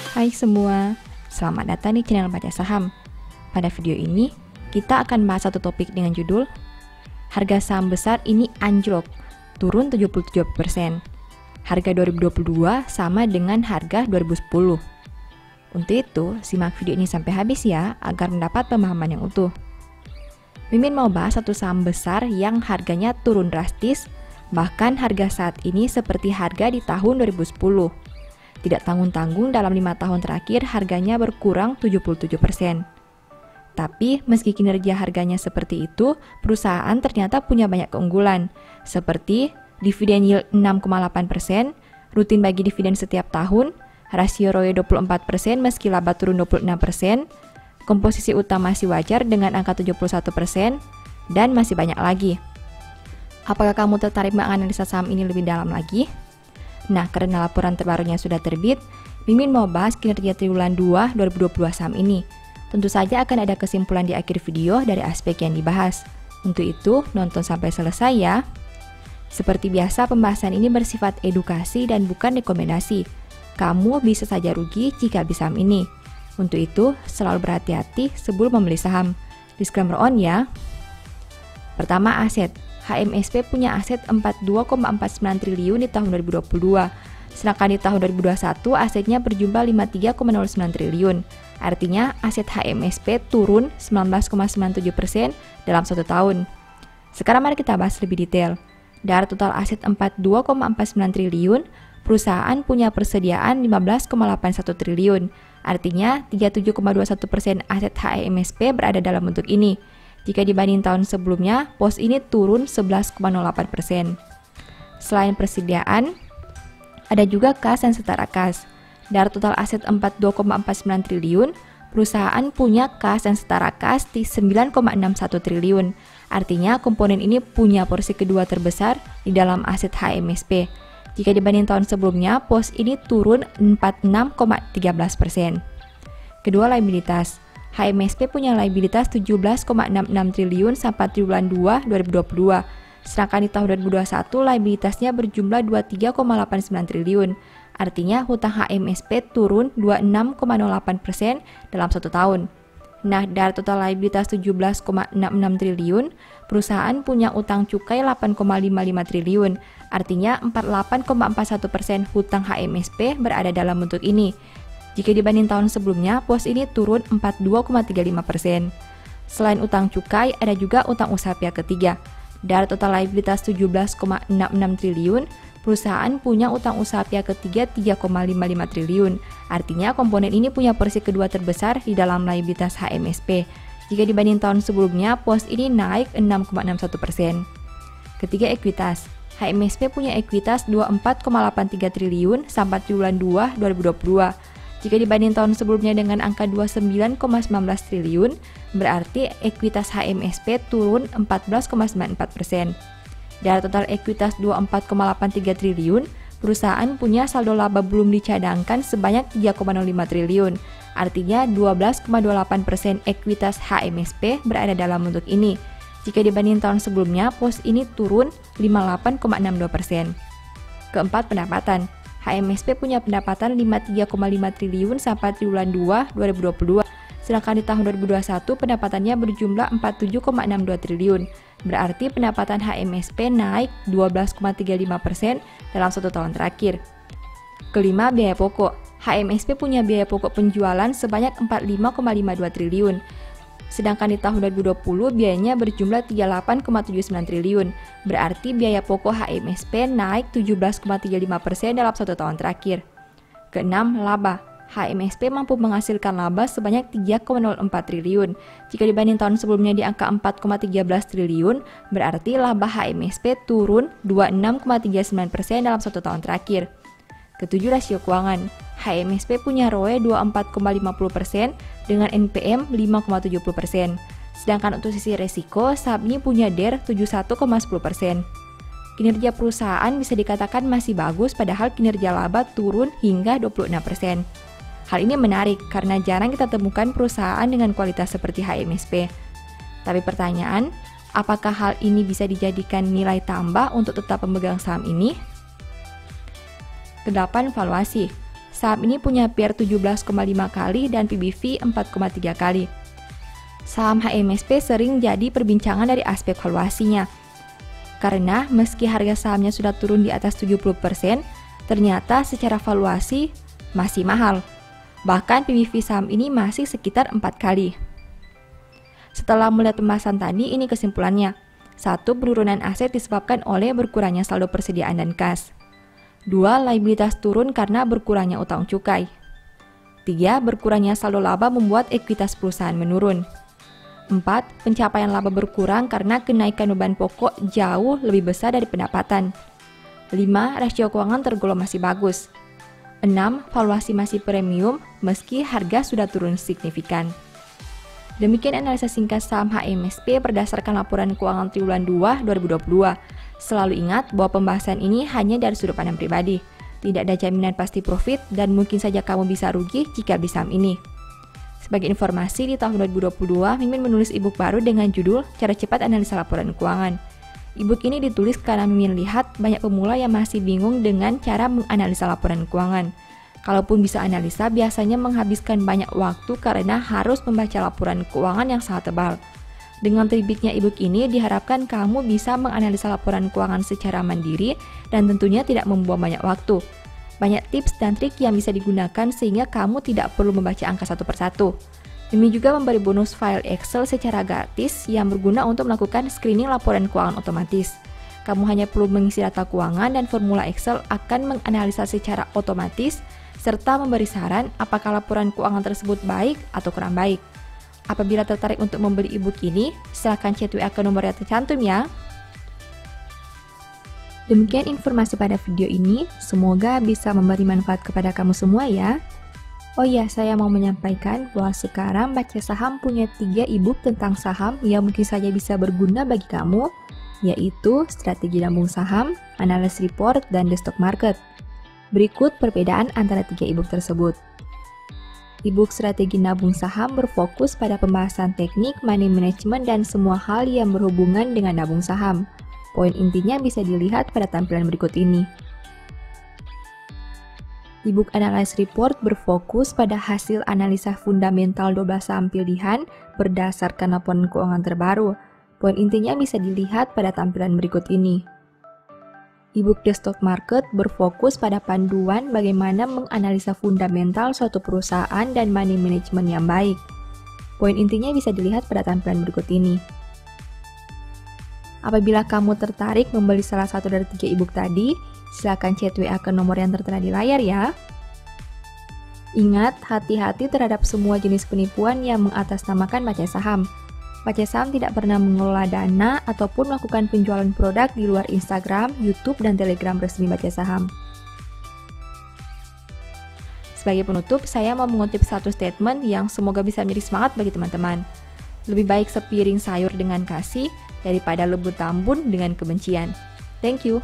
Hai semua, selamat datang di channel Baca Saham. Pada video ini, kita akan bahas satu topik dengan judul Harga saham besar ini anjlok, turun 77%. Harga 2022 sama dengan harga 2010. Untuk itu, simak video ini sampai habis ya, agar mendapat pemahaman yang utuh. Mimin mau bahas satu saham besar yang harganya turun drastis, bahkan harga saat ini seperti harga di tahun 2010. Tidak tanggung-tanggung dalam 5 tahun terakhir harganya berkurang 77%. Tapi meski kinerja harganya seperti itu, perusahaan ternyata punya banyak keunggulan, seperti dividen yield 6,8%, rutin bagi dividen setiap tahun, rasio ROE 24% meski laba turun 26%, komposisi utang masih wajar dengan angka 71%, dan masih banyak lagi. Apakah kamu tertarik menganalisa saham ini lebih dalam lagi? Nah, karena laporan terbarunya sudah terbit, Mimin mau bahas kinerja triwulan 2 2022 saham ini. Tentu saja akan ada kesimpulan di akhir video dari aspek yang dibahas. Untuk itu, nonton sampai selesai ya. Seperti biasa, pembahasan ini bersifat edukasi dan bukan rekomendasi. Kamu bisa saja rugi jika beli saham ini. Untuk itu, selalu berhati-hati sebelum membeli saham. Disclaimer on ya. Pertama, aset. HMSP punya aset 42,49 triliun di tahun 2022. Sedangkan di tahun 2021 asetnya berjumlah 53,09 triliun. Artinya aset HMSP turun 19,97% dalam 1 tahun. Sekarang mari kita bahas lebih detail. Dari total aset 42,49 triliun, perusahaan punya persediaan 15,81 triliun. Artinya 37,21% aset HMSP berada dalam bentuk ini. Jika dibanding tahun sebelumnya, pos ini turun 11,08%. Selain persediaan, ada juga kas dan setara kas. Dari total aset 42,49 triliun, perusahaan punya kas dan setara kas di 9,61 triliun. Artinya komponen ini punya porsi kedua terbesar di dalam aset HMSP. Jika dibanding tahun sebelumnya, pos ini turun 46,13%. Kedua, liabilitas. HMSP punya liabilitas 17,66 triliun sampai triwulan 2 2022. Sedangkan di tahun 2021 liabilitasnya berjumlah 23,89 triliun. Artinya hutang HMSP turun 26,08% dalam 1 tahun. Nah, dari total liabilitas 17,66 triliun, perusahaan punya utang cukai 8,55 triliun. Artinya 48,41% hutang HMSP berada dalam bentuk ini. Jika dibanding tahun sebelumnya, pos ini turun 42,35%. Selain utang cukai, ada juga utang usaha pihak ketiga. Dari total liabilitas 17,66 triliun, perusahaan punya utang usaha pihak ketiga 3,55 triliun. Artinya komponen ini punya porsi kedua terbesar di dalam liabilitas HMSP. Jika dibanding tahun sebelumnya, pos ini naik 6,61%. Ketiga, ekuitas. HMSP punya ekuitas 24,83 triliun sampai triwulan 2 2022. Jika dibanding tahun sebelumnya dengan angka 29,19 triliun, berarti ekuitas HMSP turun 14,94%. Dari total ekuitas 24,83 triliun, perusahaan punya saldo laba belum dicadangkan sebanyak 3,05 triliun. Artinya 12,28% ekuitas HMSP berada dalam bentuk ini. Jika dibanding tahun sebelumnya, pos ini turun 58,62%. Keempat, pendapatan. HMSP punya pendapatan 53,5 triliun sampai triwulan 2 2022. Sedangkan di tahun 2021 pendapatannya berjumlah 47,62 triliun. Berarti pendapatan HMSP naik 12,35% dalam 1 tahun terakhir. Kelima, biaya pokok. HMSP punya biaya pokok penjualan sebanyak 45,52 triliun. Sedangkan di tahun 2020 biayanya berjumlah 38,79 triliun. Berarti biaya pokok HMSP naik 17,35% dalam 1 tahun terakhir. Keenam, laba. HMSP mampu menghasilkan laba sebanyak 3,04 triliun. Jika dibanding tahun sebelumnya di angka 4,13 triliun, berarti laba HMSP turun 26,39% dalam 1 tahun terakhir. Ketujuh, rasio keuangan. HMSP punya ROE 24,50% dengan NPM 5,70%. Sedangkan untuk sisi resiko, saham ini punya DER 71,10%. Kinerja perusahaan bisa dikatakan masih bagus padahal kinerja laba turun hingga 26%. Hal ini menarik karena jarang kita temukan perusahaan dengan kualitas seperti HMSP. Tapi pertanyaan, apakah hal ini bisa dijadikan nilai tambah untuk tetap pemegang saham ini? Kedelapan, valuasi. Saham ini punya PER 17,5 kali dan PBV 4,3 kali. Saham HMSP sering jadi perbincangan dari aspek valuasinya. Karena meski harga sahamnya sudah turun di atas 70%, ternyata secara valuasi masih mahal. Bahkan PBV saham ini masih sekitar 4 kali. Setelah melihat pembahasan tadi, ini kesimpulannya. 1. Penurunan aset disebabkan oleh berkurangnya saldo persediaan dan kas. 2. Liabilitas turun karena berkurangnya utang cukai. 3. Berkurangnya saldo laba membuat ekuitas perusahaan menurun. 4. Pencapaian laba berkurang karena kenaikan beban pokok jauh lebih besar dari pendapatan. 5. Rasio keuangan tergolong masih bagus. 6. Valuasi masih premium meski harga sudah turun signifikan. Demikian analisa singkat saham HMSP berdasarkan laporan keuangan triwulan 2 2022. Selalu ingat bahwa pembahasan ini hanya dari sudut pandang pribadi. Tidak ada jaminan pasti profit dan mungkin saja kamu bisa rugi jika beli saham ini. Sebagai informasi, di tahun 2022, Mimin menulis ebook baru dengan judul Cara Cepat Analisa Laporan Keuangan. Ebook ini ditulis karena Mimin lihat banyak pemula yang masih bingung dengan cara menganalisa laporan keuangan. Kalaupun bisa analisa, biasanya menghabiskan banyak waktu karena harus membaca laporan keuangan yang sangat tebal. Dengan terbitnya ebook ini, diharapkan kamu bisa menganalisa laporan keuangan secara mandiri dan tentunya tidak membuang banyak waktu. Banyak tips dan trik yang bisa digunakan sehingga kamu tidak perlu membaca angka satu persatu. Mimin juga memberi bonus file Excel secara gratis yang berguna untuk melakukan screening laporan keuangan otomatis. Kamu hanya perlu mengisi data keuangan dan formula Excel akan menganalisa secara otomatis serta memberi saran apakah laporan keuangan tersebut baik atau kurang baik. Apabila tertarik untuk membeli ebook ini, silakan chat WA ke nomor yang tercantum ya. Demikian informasi pada video ini, semoga bisa memberi manfaat kepada kamu semua ya. Oh iya, saya mau menyampaikan bahwa sekarang Baca Saham punya 3 ebook tentang saham yang mungkin saja bisa berguna bagi kamu, yaitu Strategi Nabung Saham, Analysis Report, dan The Stock Market. Berikut perbedaan antara 3 ebook tersebut. Ebook Strategi Nabung Saham berfokus pada pembahasan teknik, money management, dan semua hal yang berhubungan dengan nabung saham. Poin intinya bisa dilihat pada tampilan berikut ini. Ebook Analysis Report berfokus pada hasil analisa fundamental 12 saham pilihan berdasarkan laporan keuangan terbaru. Poin intinya bisa dilihat pada tampilan berikut ini. Ebook The Stock Market berfokus pada panduan bagaimana menganalisa fundamental suatu perusahaan dan money management yang baik. Poin intinya bisa dilihat pada tampilan berikut ini. Apabila kamu tertarik membeli salah satu dari 3 ebook tadi, silakan chat WA ke nomor yang tertera di layar ya. Ingat, hati-hati terhadap semua jenis penipuan yang mengatasnamakan baca saham. Baca Saham tidak pernah mengelola dana ataupun melakukan penjualan produk di luar Instagram, YouTube, dan Telegram resmi Baca Saham. Sebagai penutup, saya mau mengutip satu statement yang semoga bisa menjadi semangat bagi teman-teman. Lebih baik sepiring sayur dengan kasih daripada lembu tambun dengan kebencian. Thank you.